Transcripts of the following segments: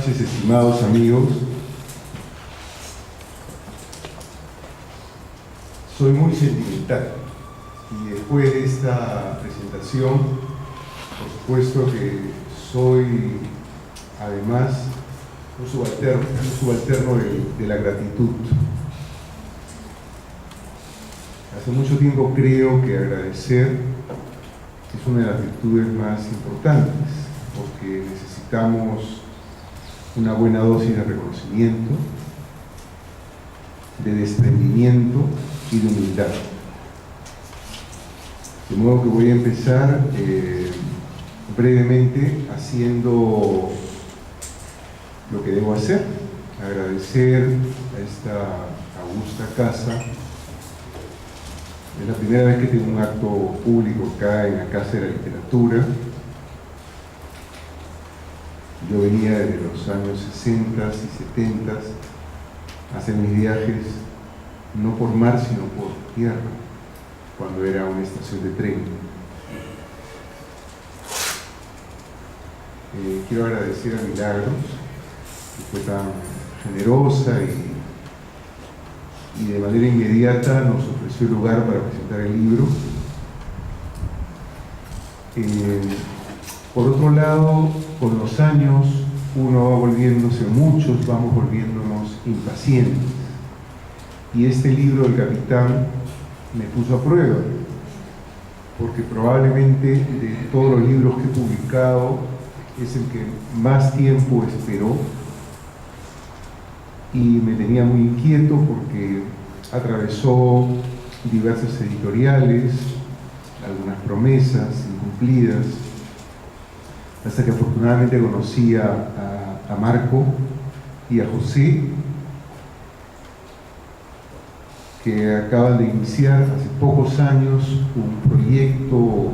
noches, estimados amigos. Soy muy sentimental y después de esta presentación, por supuesto que soy además un subalterno de la gratitud. Hace mucho tiempo creo que agradecer es una de las virtudes más importantes, porque necesitamos una buena dosis de reconocimiento, de desprendimiento y de humildad. De modo que voy a empezar brevemente haciendo lo que debo hacer: agradecer a esta augusta casa. Es la primera vez que tengo un acto público acá en la Casa de la Literatura. Yo venía desde los años 60 y 70 a hacer mis viajes no por mar sino por tierra, cuando era una estación de tren. Quiero agradecer a Milagros, que fue tan generosa y de manera inmediata nos ofreció el lugar para presentar el libro. Por otro lado, con los años uno va volviéndose, muchos vamos volviéndonos impacientes, y este libro del Capitán me puso a prueba, porque probablemente de todos los libros que he publicado es el que más tiempo esperó, y me tenía muy inquieto porque atravesó diversas editoriales, algunas promesas incumplidas, hasta que afortunadamente conocí a Marco y a José, que acaban de iniciar hace pocos años un proyecto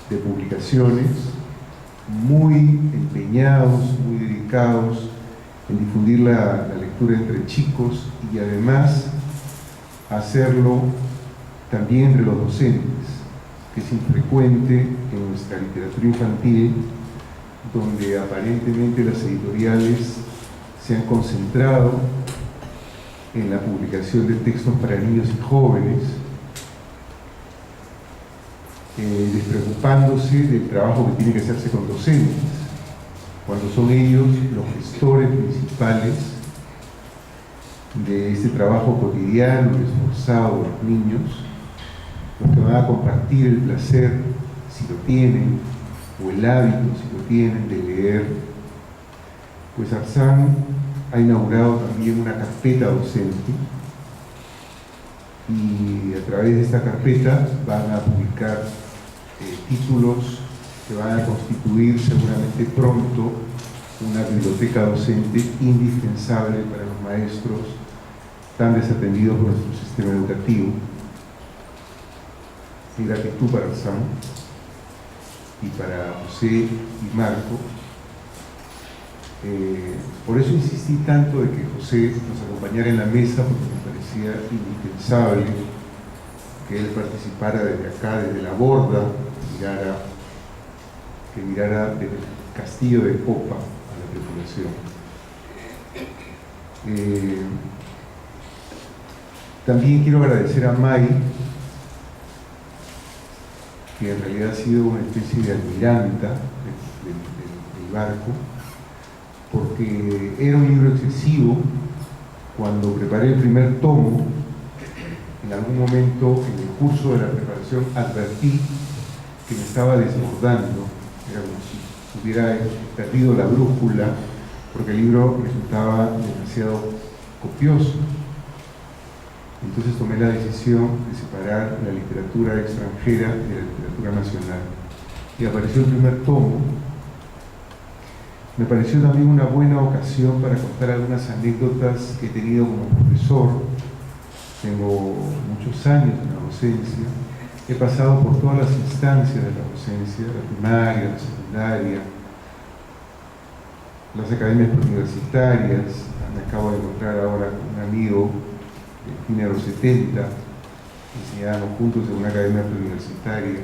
de publicaciones muy empeñados, muy dedicados en difundir la lectura entre chicos y además hacerlo también entre los docentes, que es infrecuente en nuestra literatura infantil, donde aparentemente las editoriales se han concentrado en la publicación de textos para niños y jóvenes, despreocupándose del trabajo que tiene que hacerse con docentes, cuando son ellos los gestores principales de este trabajo cotidiano y esforzado de los niños, los que van a compartir el placer, si lo tienen, o el hábito, si lo tienen, de leer. Pues Arsán ha inaugurado también una carpeta docente, y a través de esta carpeta van a publicar títulos que van a constituir seguramente pronto una biblioteca docente indispensable para los maestros tan desatendidos por nuestro sistema educativo. Mi gratitud para Arsán y para José y Marco. Por eso insistí tanto de que José nos acompañara en la mesa, porque me parecía indispensable que él participara desde acá, desde la borda, que mirara desde el castillo de popa a la tripulación. También quiero agradecer a May, que en realidad ha sido una especie de almiranta del barco, porque era un libro excesivo. Cuando preparé el primer tomo, en algún momento en el curso de la preparación advertí que me estaba desbordando, era como si hubiera perdido la brújula, porque el libro resultaba demasiado copioso. Entonces tomé la decisión de separar la literatura extranjera de la literatura nacional, y apareció el primer tomo. Me pareció también una buena ocasión para contar algunas anécdotas que he tenido como profesor. Tengo muchos años en la docencia, he pasado por todas las instancias de la docencia, la primaria, la secundaria, las academias universitarias. Me acabo de encontrar ahora con un amigo del fin de los 70, enseñábamos juntos en una academia preuniversitaria.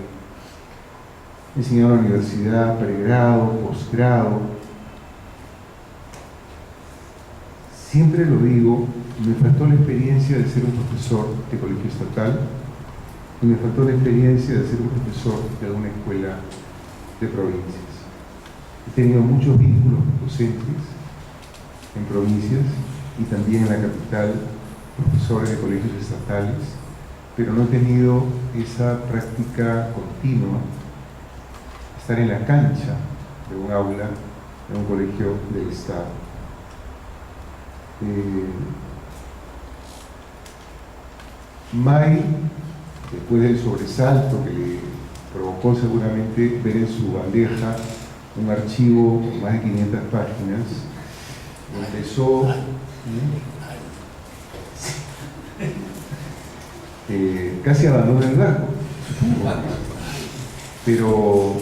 He enseñado en la universidad, pregrado, posgrado, siempre lo digo, me faltó la experiencia de ser un profesor de colegio estatal y me faltó la experiencia de ser un profesor de una escuela de provincias. He tenido muchos vínculos docentes en provincias y también en la capital, profesores de colegios estatales, pero no he tenido esa práctica continua, estar en la cancha de un aula, de un colegio del Estado. May, después del sobresalto que le provocó seguramente ver en su bandeja un archivo con más de 500 páginas, empezó casi abandonó el barco, pero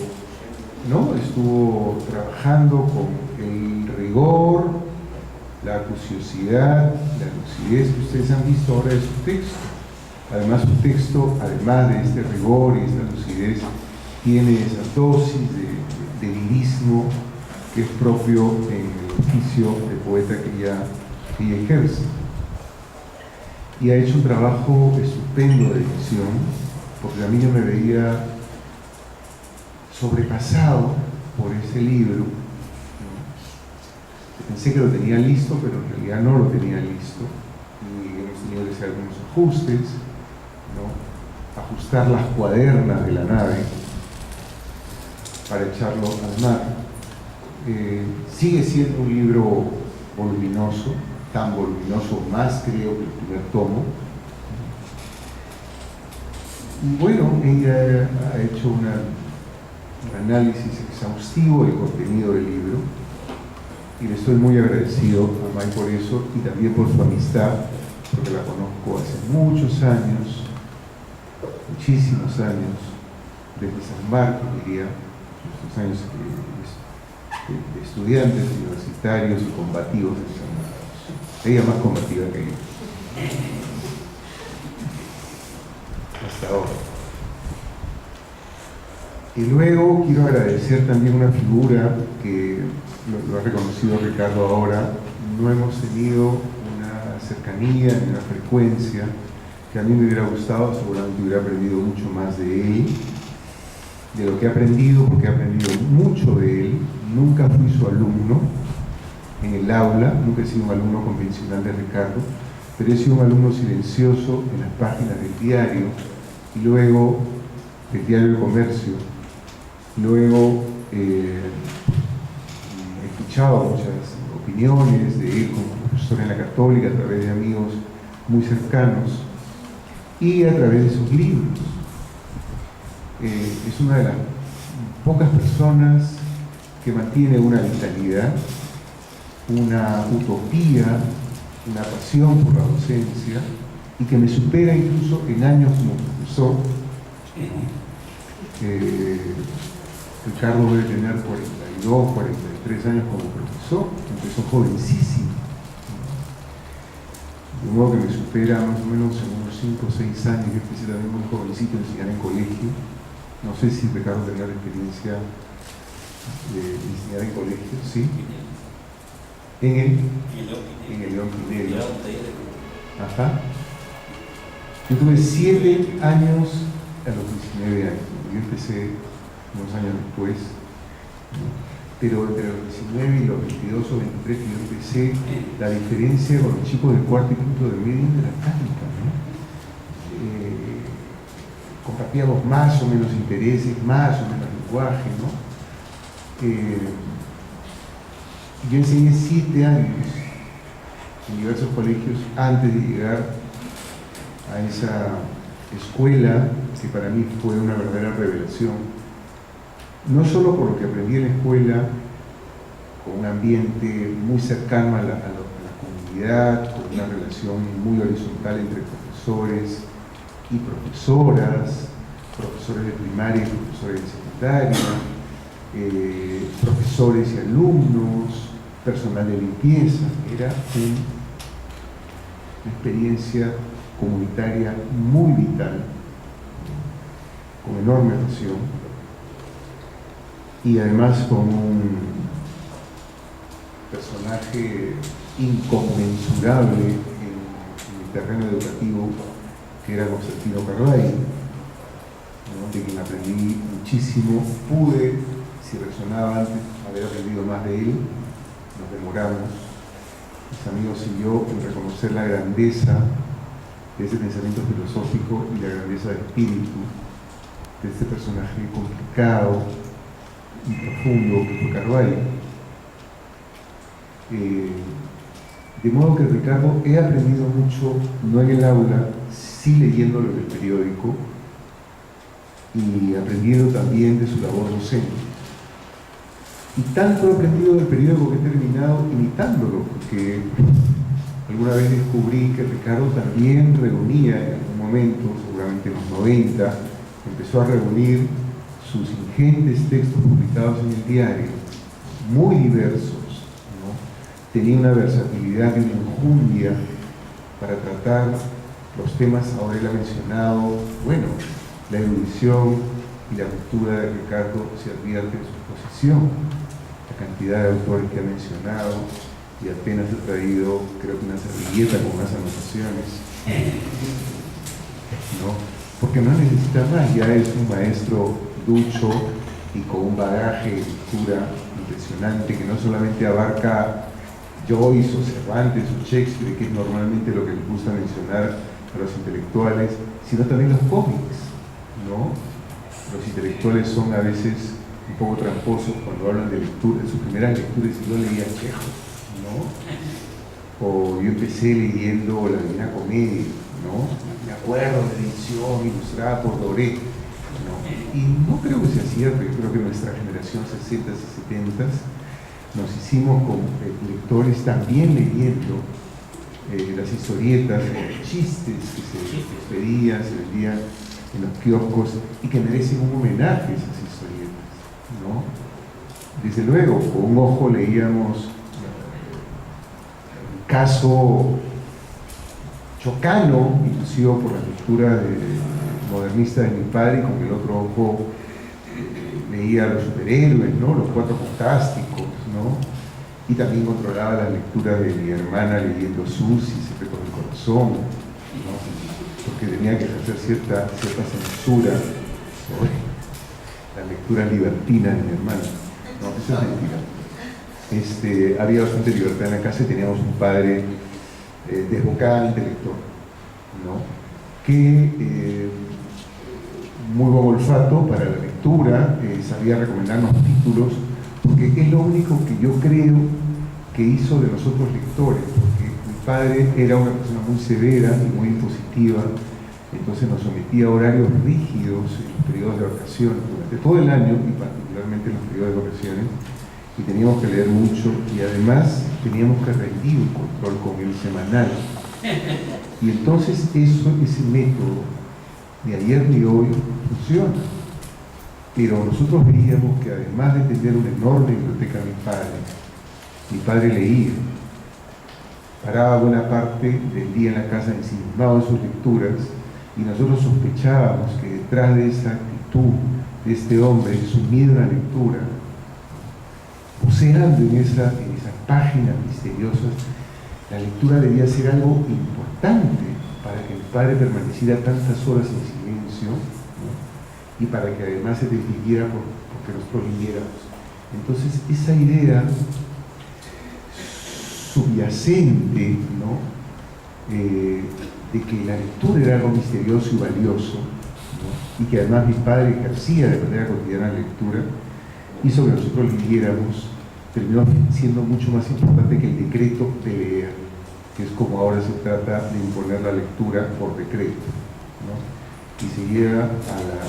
no, estuvo trabajando con el rigor, la acuciosidad, la lucidez que ustedes han visto ahora de su texto. Además, su texto, además de este rigor y esta lucidez, tiene esa dosis de lirismo que es propio en el oficio de poeta que ella ejerce. Y ha hecho un trabajo estupendo de edición, porque a mí yo me veía sobrepasado por ese libro, ¿no? Pensé que lo tenía listo, pero en realidad no lo tenía listo, y hemos tenido que hacer algunos ajustes, ¿no? Ajustar las cuadernas de la nave para echarlo al mar. Sigue siendo un libro voluminoso, tan voluminoso más creo que el primer tomo. Y bueno, ella ha hecho un análisis exhaustivo del contenido del libro y le estoy muy agradecido a May por eso y también por su amistad, porque la conozco hace muchos años, muchísimos años, desde San Marcos, diría, estos años de estudiantes universitarios y combativos de San Marcos. Ella más combativa que yo. Hasta ahora. Y luego quiero agradecer también una figura que lo ha reconocido Ricardo ahora. No hemos tenido una cercanía ni una frecuencia que a mí me hubiera gustado, seguramente hubiera aprendido mucho más de él, de lo que he aprendido, porque he aprendido mucho de él. Nunca fui su alumno en el aula, nunca he sido un alumno convencional de Ricardo, pero he sido un alumno silencioso en las páginas del diario, y luego del diario del Comercio. Luego he escuchado muchas opiniones de él como profesor en la Católica a través de amigos muy cercanos y a través de sus libros. Es una de las pocas personas que mantiene una vitalidad, una utopía, una pasión por la docencia y que me supera incluso en años como profesor. Ricardo debe tener 42, 43 años como profesor, empezó jovencísimo. De modo que me supera más o menos en unos 5 o 6 años. Yo empecé también muy jovencito a enseñar en colegio. No sé si Ricardo tenía la experiencia de enseñar en colegio, ¿sí? En el León Pinello. Ajá. Yo tuve 7 años a los 19 años. Yo empecé unos años después, pero entre los 19 y los 22 o 23 que yo empecé, la diferencia con los chicos de cuarto y quinto de medio era tanta, ¿no? Compartíamos más o menos intereses, más o menos lenguaje, ¿no? Yo enseñé 7 años en diversos colegios antes de llegar a esa escuela que para mí fue una verdadera revelación. No solo por lo que aprendí en la escuela, con un ambiente muy cercano a la comunidad, con una relación muy horizontal entre profesores y profesoras, profesores de primaria y profesores de secundaria, profesores y alumnos, personal de limpieza. Era una experiencia comunitaria muy vital, con enorme pasión y además con personaje inconmensurable en el terreno educativo, que era Constantino Carvalho, ¿no? De quien aprendí muchísimo. Pude, si resonaba antes, haber aprendido más de él. Nos demoramos, mis amigos y yo, en reconocer la grandeza de ese pensamiento filosófico y la grandeza de espíritu de este personaje complicado y profundo que fue Carvalho. De modo que, Ricardo, he aprendido mucho, no en el aula, sí leyéndolo en el periódico y aprendiendo también de su labor docente. Y tanto he aprendido del periódico que he terminado imitándolo, porque alguna vez descubrí que Ricardo también reunía en algún momento, seguramente en los 90, empezó a reunir sus ingentes textos publicados en el diario, muy diversos, ¿no? Tenía una versatilidad y una enjundia para tratar los temas, ahora él ha mencionado, bueno, la erudición y la cultura de Ricardo se advierte en su exposición, la cantidad de autores que ha mencionado, y apenas he traído, creo que una servilleta con unas anotaciones, ¿no? Porque no necesita más, ya es un maestro ducho y con un bagaje de lectura impresionante que no solamente abarca Joyce o Cervantes o Shakespeare, que es normalmente lo que les gusta mencionar a los intelectuales, sino también los cómics, ¿no? Los intelectuales son a veces un poco tramposos cuando hablan de lectura, de sus primeras lecturas, y yo leía Chekhov, ¿no? O yo empecé leyendo la Divina Comedia, ¿no? Me acuerdo de la edición ilustrada por Doré, ¿no? Y no creo que sea cierto, yo creo que nuestra generación 60s y 70s nos hicimos como lectores también leyendo las historietas, los chistes que se pedían, se vendían en los kioscos y que merecen un homenaje a esas historietas, ¿no? Desde luego, con un ojo leíamos el caso Chocano, inducido por la lectura modernista de mi padre, y con el otro ojo leía a los superhéroes, ¿no? Los Cuatro Fantásticos, ¿no? Y también controlaba la lectura de mi hermana leyendo Susi, siempre con el corazón, ¿no? Porque tenía que ejercer cierta censura sobre la lectura libertina de mi hermana. No, eso es mentira. Había bastante libertad en la casa y teníamos un padre desbocadamente lector, ¿no? Que muy buen olfato para la lectura, sabía recomendarnos títulos, porque es lo único que yo creo que hizo de nosotros lectores, porque mi padre era una persona muy severa y muy impositiva, entonces nos sometía a horarios rígidos en los periodos de vacaciones, durante todo el año y particularmente en los periodos de vacaciones, y teníamos que leer mucho y además teníamos que rendir un control con él semanal. Y entonces ese método ni ayer ni hoy funciona. Pero nosotros veíamos que además de tener una enorme biblioteca mi padre leía, paraba buena parte del día en la casa ensimismado en sus lecturas, y nosotros sospechábamos que detrás de esa actitud de este hombre sumido en la lectura, buceando en esas páginas misteriosas, la lectura debía ser algo importante para que el padre permaneciera tantas horas en silencio, ¿no? Y para que además se decidiera porque nosotros leyéramos. Entonces esa idea subyacente, ¿no? De que la lectura era algo misterioso y valioso, ¿no? Y que además mi padre ejercía de manera cotidiana la lectura, hizo que nosotros leyéramos, terminó siendo mucho más importante que el decreto de leer, que es como ahora se trata de imponer la lectura por decreto, ¿no? Y se llega a la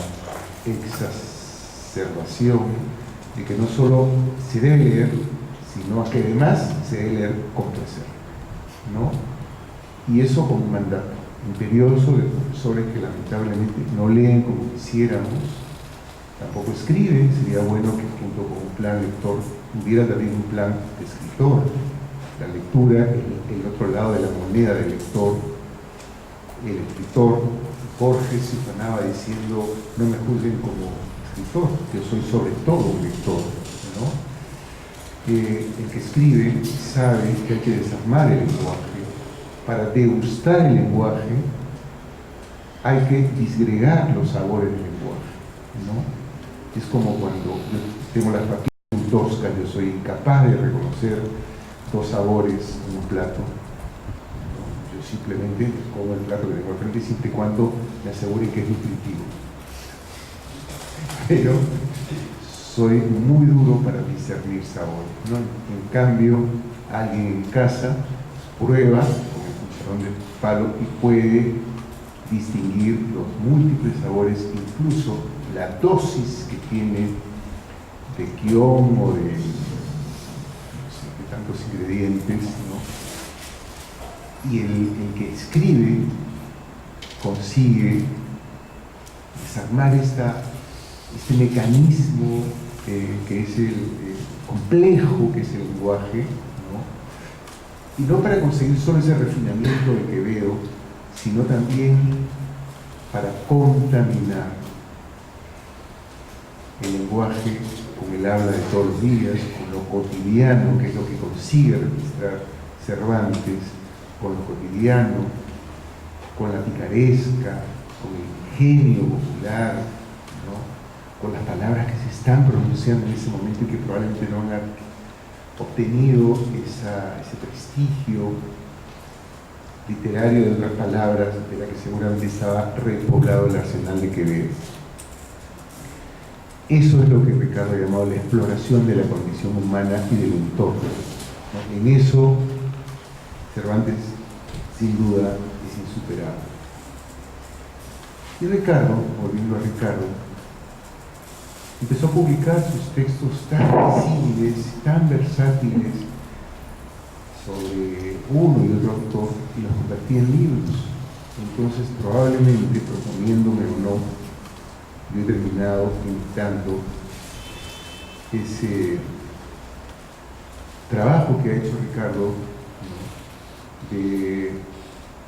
exacerbación de que no solo se debe leer, sino que además se debe leer con placer, ¿no? Y eso como un mandato imperioso de profesores que lamentablemente no leen como quisiéramos, tampoco escriben. Sería bueno que junto con un plan lector hubiera también un plan de escritor. La lectura, el otro lado de la moneda del lector, el escritor. Borges se ufanaba diciendo: no me juzguen como escritor, yo soy sobre todo un lector, ¿no? El que escribe sabe que hay que desarmar el lenguaje. Para degustar el lenguaje hay que disgregar los sabores del lenguaje, ¿no? Es como cuando yo tengo las papilas muy toscas, yo soy incapaz de reconocer dos sabores en un plato, ¿no? Yo simplemente como el plato que tengo al frente siempre y cuando me asegure que es nutritivo. Pero soy muy duro para discernir sabor, ¿no? En cambio, alguien en casa prueba con el cucharón de palo y puede distinguir los múltiples sabores, incluso la dosis que tiene de guión o de, no sé, de tantos ingredientes, ¿no? Y el que escribe consigue desarmar este mecanismo que es el complejo que es el lenguaje, ¿no? Y no para conseguir solo ese refinamiento de que veo, sino también para contaminar el lenguaje con el habla de todos los días, con lo cotidiano, que es lo que consigue registrar Cervantes, con lo cotidiano, con la picaresca, con el ingenio popular, ¿no? Con las palabras que se están pronunciando en ese momento y que probablemente no han obtenido ese prestigio literario de otras palabras de la que seguramente estaba repoblado el arsenal de Quevedo. Eso es lo que Ricardo ha llamado la exploración de la condición humana y del entorno, ¿no? En eso Cervantes sin duda es insuperable. Y Ricardo, volviendo a Ricardo, empezó a publicar sus textos tan visibles, tan versátiles sobre uno y otro autor y los convertía en libros. Entonces, probablemente, proponiéndome o no, yo he terminado imitando ese trabajo que ha hecho Ricardo, ¿no? De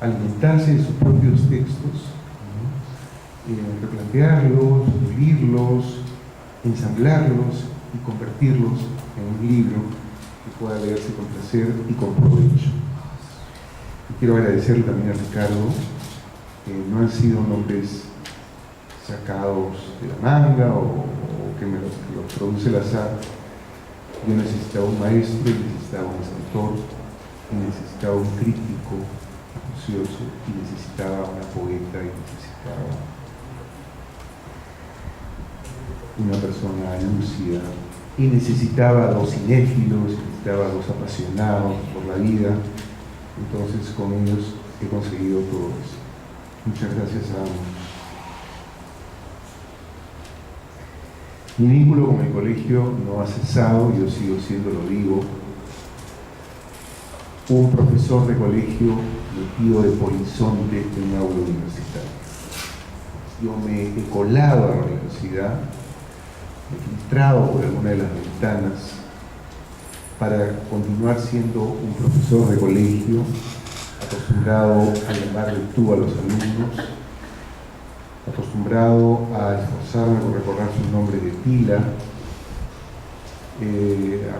alimentarse de sus propios textos, ¿no? Replantearlos, vivirlos, ensamblarlos y convertirlos en un libro que pueda leerse con placer y con provecho. Y quiero agradecerle también a Ricardo, que no han sido nombres sacados de la manga o que me los produce el azar. Yo necesitaba un maestro, y necesitaba un escritor, y necesitaba un crítico acucioso, y necesitaba una poeta, y necesitaba una persona lúcida, y necesitaba dos cinéfilos, necesitaba dos apasionados por la vida. Entonces con ellos he conseguido todo eso. Muchas gracias a ambos. Mi vínculo con el colegio no ha cesado, yo sigo siendo, lo digo, un profesor de colegio metido de polizonte en un aula universitaria. Yo me he colado a la universidad, me he filtrado por alguna de las ventanas para continuar siendo un profesor de colegio, acostumbrado a llamarle tú a los alumnos, acostumbrado a esforzarme por recordar sus nombres de pila,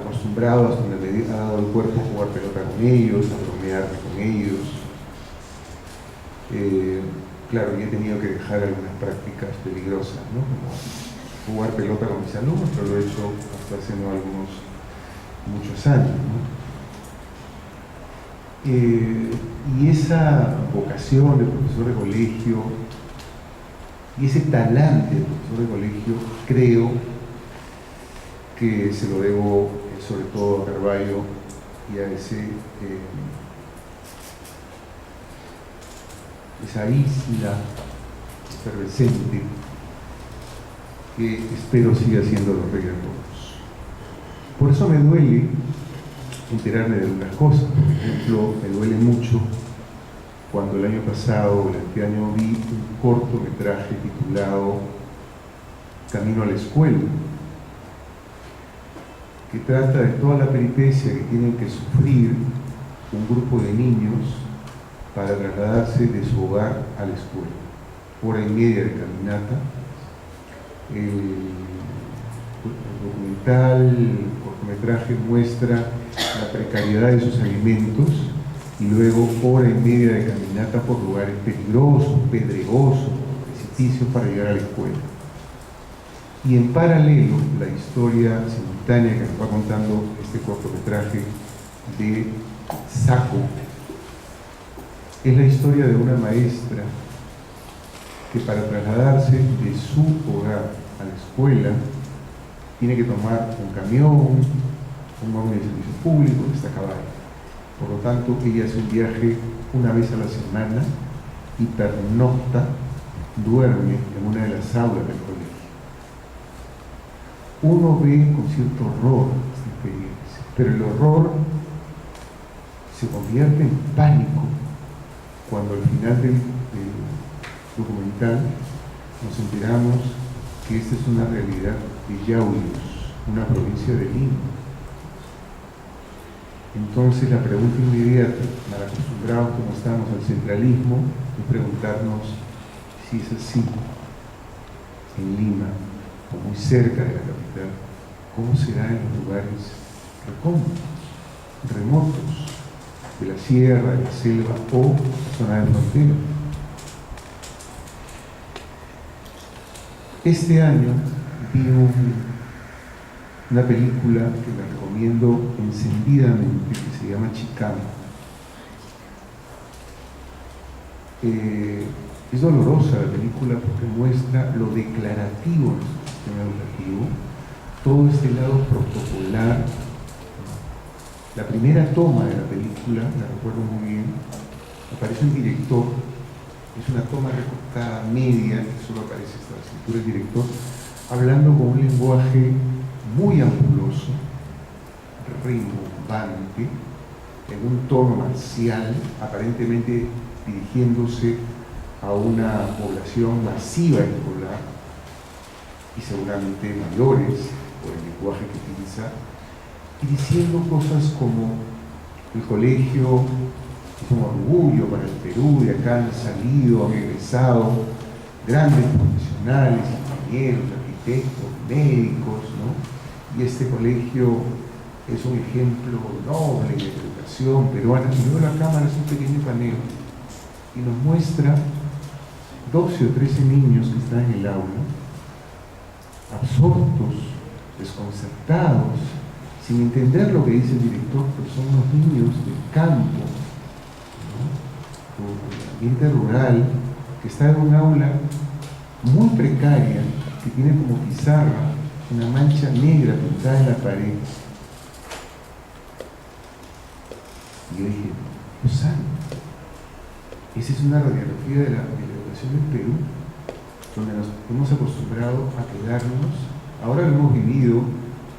acostumbrado hasta donde me ha dado el cuerpo a jugar pelota con ellos, a bromearme con ellos. Claro, yo he tenido que dejar algunas prácticas peligrosas, ¿no? Como jugar pelota con mis alumnos, pero lo he hecho hasta hace no muchos años, ¿no? Y esa vocación de profesor de colegio y ese talante de profesor de colegio, creo que se lo debo sobre todo a Carballo y a esa isla efervescente que espero siga siendo los reyes de todos. Por eso me duele enterarme de algunas cosas. Por ejemplo, me duele mucho cuando el año pasado o este año vi un cortometraje titulado Camino a la escuela, que trata de toda la peripecia que tienen que sufrir un grupo de niños para trasladarse de su hogar a la escuela. Hora y media de caminata. El documental cortometraje muestra la precariedad de sus alimentos y luego hora y media de caminata por lugares peligrosos, pedregosos, precipicios para llegar a la escuela. Y en paralelo, la historia simultánea que nos va contando este cortometraje de Saco es la historia de una maestra que para trasladarse de su hogar a la escuela tiene que tomar un camión, un móvil de servicio público, está a caballo. Por lo tanto, ella hace un viaje una vez a la semana y pernocta, duerme en una de las aulas del colegio. Uno ve con cierto horror esta experiencia, pero el horror se convierte en pánico cuando al final del documental nos enteramos que esta es una realidad de Yauyos, una provincia de Lima. Entonces la pregunta inmediata, mal acostumbrados como estamos al centralismo, es preguntarnos si es así en Lima, o muy cerca de la capital, ¿cómo será en los lugares recónditos, remotos, de la sierra, de la selva o zona de frontera? Este año vi una película que la recomiendo encendidamente, que se llama Chicano. Es dolorosa la película porque muestra lo declarativo de nuestro sistema educativo, todo este lado protocolar. La primera toma de la película, la recuerdo muy bien, aparece un director, es una toma recortada media, que solo aparece hasta la cintura del director, hablando con un lenguaje muy ampuloso, rimbombante, en un tono marcial, aparentemente dirigiéndose a una población masiva escolar y seguramente mayores por el lenguaje que utiliza, y diciendo cosas como el colegio es un orgullo para el Perú, de acá han salido, han egresado grandes profesionales, ingenieros, arquitectos, médicos, ¿no? Y este colegio es un ejemplo noble de educación peruana. Y luego la cámara hace un pequeño paneo y nos muestra 12 o 13 niños que están en el aula, absortos, desconcertados, sin entender lo que dice el director, porque son unos niños del campo, ¿no? O del ambiente rural, que está en un aula muy precaria, que tiene como pizarra una mancha negra pintada en la pared. Y yo dije, Dios santo, esa es una radiografía de la educación del Perú, donde nos hemos acostumbrado a quedarnos, ahora lo hemos vivido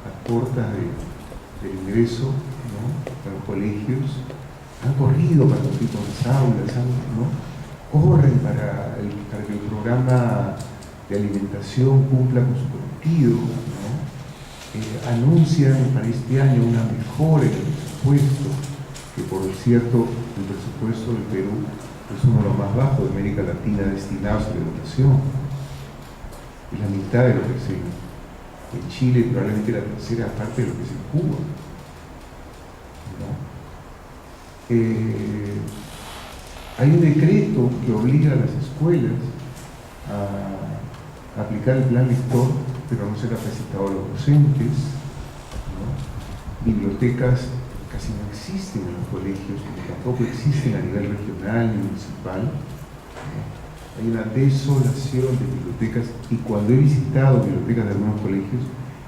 a puertas del ingreso, ¿no?, a los colegios, han corrido para cumplir con las aulas, ¿no?, corren para que el programa de alimentación cumpla con su cometido, ¿no? Anuncian para este año una mejora en el presupuesto, que por cierto el presupuesto del Perú es uno de los más bajos de América Latina destinados a la educación, es la mitad de lo que es en Chile, probablemente la tercera parte de lo que es en Cuba, ¿no? Hay un decreto que obliga a las escuelas a aplicar el plan lector, pero no se le ha presentado a los docentes, ¿no? Bibliotecas casi no existen en los colegios, como tampoco existen a nivel regional ni municipal, ¿no? Hay una desolación de bibliotecas, y cuando he visitado bibliotecas de algunos colegios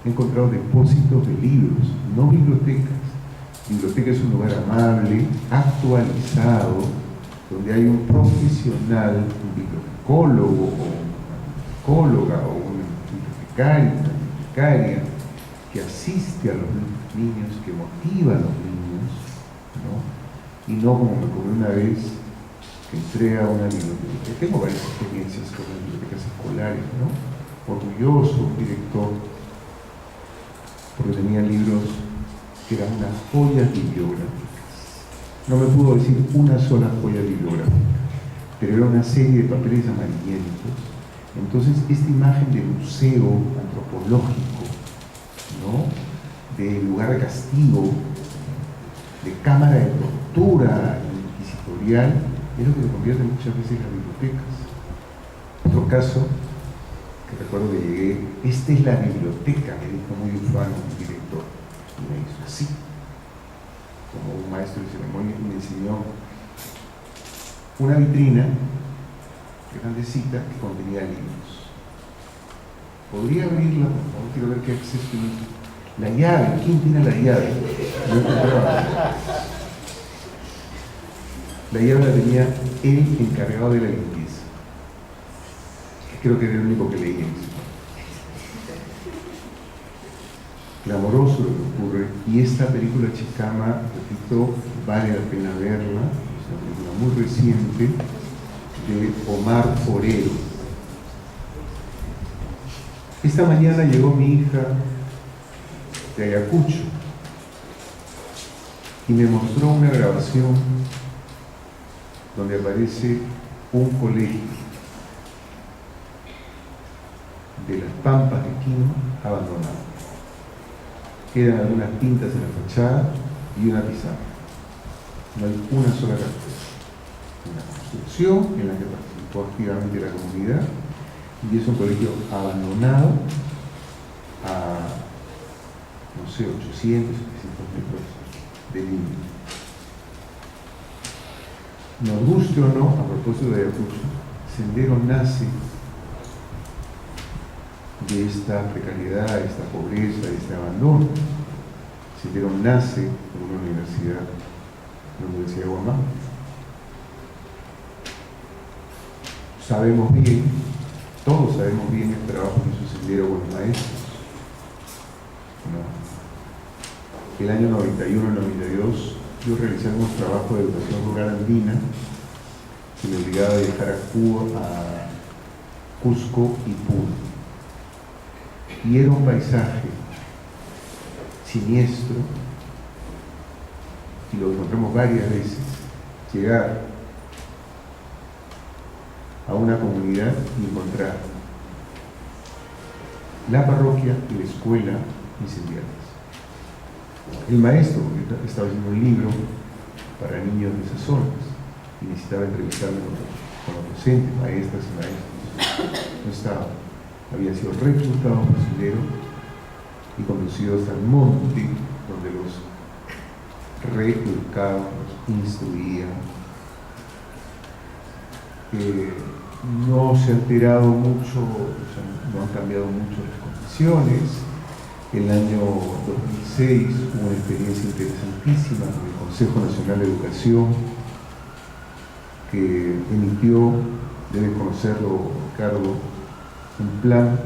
he encontrado depósitos de libros, no bibliotecas. Biblioteca es un lugar amable, actualizado, donde hay un profesional, un bibliotecólogo o una psicóloga o una bibliotecaria que asiste a los niños, que motiva a los niños, ¿no? Y no como me ocurrió una vez que entré a una biblioteca. Tengo varias experiencias con las bibliotecas escolares, ¿no? Orgulloso, director, porque tenía libros que eran unas joyas bibliográficas. No me pudo decir una sola joya bibliográfica, pero era una serie de papeles amarillentos. Entonces, esta imagen de museo antropológico, ¿no?, de lugar de castigo, de cámara de tortura inquisitorial, es lo que se convierte muchas veces en las bibliotecas. Otro caso, que recuerdo que llegué, esta es la biblioteca, me dijo muy ufano un director, y me hizo así, como un maestro de ceremonia, y me enseñó una vitrina grandecita que contenía libros. ¿Podría abrirla? Por favor, quiero ver qué acceso tiene. La llave, ¿quién tiene la llave? No encontraba. La llave la tenía el encargado de la limpieza. Creo que era el único que leía eso. Clamoroso lo que ocurre, y esta película Chicama, repito, vale la pena verla, es una película muy reciente de Omar Forero. Esta mañana llegó mi hija de Ayacucho y me mostró una grabación donde aparece un colegio de las Pampas de Quino abandonado. Quedan algunas pintas en la fachada y una pizarra. No hay una sola cartera. Una construcción en la que participó activamente la comunidad, y es un colegio abandonado a, no sé, 800, 700 metros de línea. Nos guste o no, a propósito de Ayacucho, Sendero nace de esta precariedad, de esta pobreza, de este abandono. Sendero nace en una universidad, la Universidad de Guamá. Sabemos bien, todos sabemos bien el trabajo que hizo Sendero con los maestros. ¿No? El año 91-92 yo realicé algunos trabajos de educación rural andina que me obligaba a viajar a Cuba, a Cusco y Puno. Y era un paisaje siniestro, y lo encontramos varias veces, llegar a una comunidad y encontrar la parroquia y la escuela incendiadas. El maestro, porque estaba haciendo un libro para niños de esas zonas y necesitaba entrevistarme con los docentes, maestras y maestros, no estaba. Había sido reclutado por Sendero y conducido hasta el monte, donde los reeducaba, los instruía. No se ha alterado mucho, o sea, no han cambiado mucho las condiciones. El año 2006 hubo una experiencia interesantísima con el Consejo Nacional de Educación, que emitió, debe conocerlo Ricardo, un plan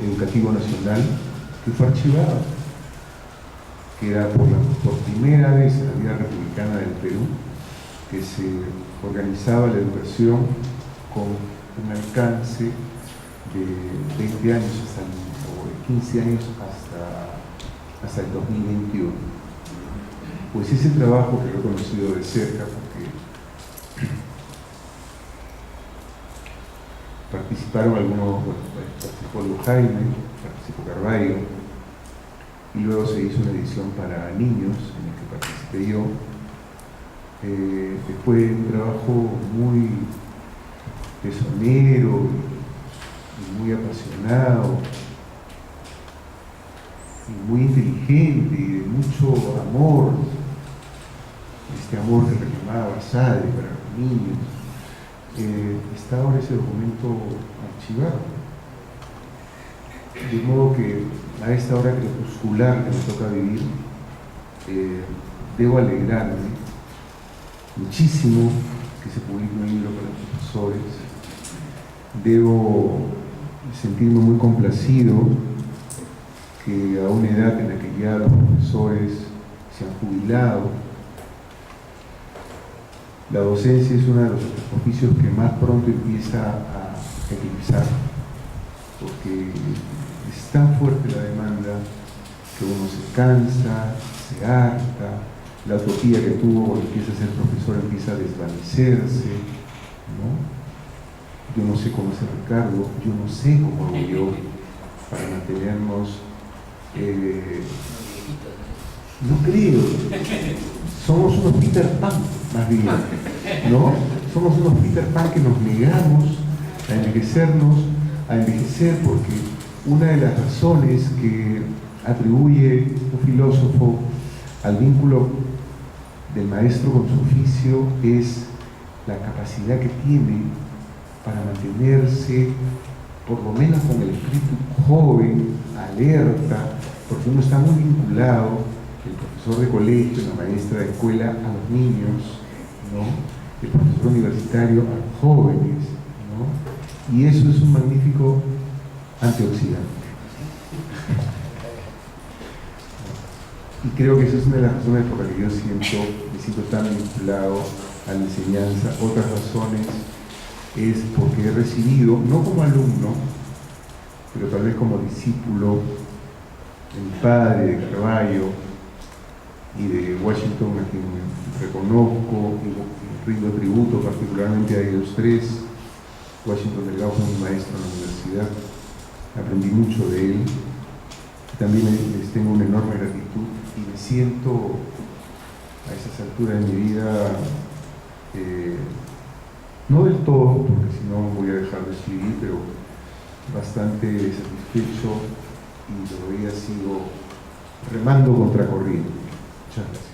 educativo nacional que fue archivado, que era por primera vez en la vida republicana del Perú que se organizaba la educación con un alcance de 20 años o de 15 años hasta el 2021. Pues ese trabajo que lo he conocido de cerca, porque participaron algunos, bueno, participó Lu Jaime, participó Carvalho, y luego se hizo una edición para niños en el que participé yo. Fue un trabajo muy tesonero y muy apasionado y muy inteligente y de mucho amor, este amor que reclamaba Basadre para los niños. Está ahora ese documento archivado, de modo que a esta hora crepuscular que me toca vivir, debo alegrarme muchísimo que se publique un libro para los profesores, debo sentirme muy complacido que a una edad en la que ya los profesores se han jubilado, la docencia es uno de los oficios que más pronto empieza a eclipsar, porque es tan fuerte la demanda que uno se cansa, se harta, la utopía que tuvo cuando empieza a ser profesor empieza a desvanecerse, ¿no? Yo no sé cómo hace Ricardo, yo no sé cómo hago yo, para mantenernos, no creo, somos unos Peter Pan, más bien, ¿no? Somos unos Peter Pan que nos negamos a envejecer porque una de las razones que atribuye un filósofo al vínculo del maestro con su oficio es la capacidad que tiene para mantenerse, por lo menos con el espíritu joven, alerta, porque uno está muy vinculado, el profesor de colegio, la maestra de escuela, a los niños, ¿no? El profesor universitario a los jóvenes, ¿no? Y eso es un magnífico antioxidante. Y creo que esa es una de las razones por las que yo me siento tan vinculado a la enseñanza. Otras razones es porque he recibido, no como alumno, pero tal vez como discípulo de mi padre, de Carballo y de Washington, a quien reconozco y rindo tributo particularmente a ellos tres. Washington Delgado fue mi maestro en la universidad, aprendí mucho de él. También les tengo una enorme gratitud y me siento a esas alturas de mi vida, no del todo, porque si no voy a dejar de escribir, pero bastante satisfecho y todavía sigo remando contra corriente. Muchas gracias.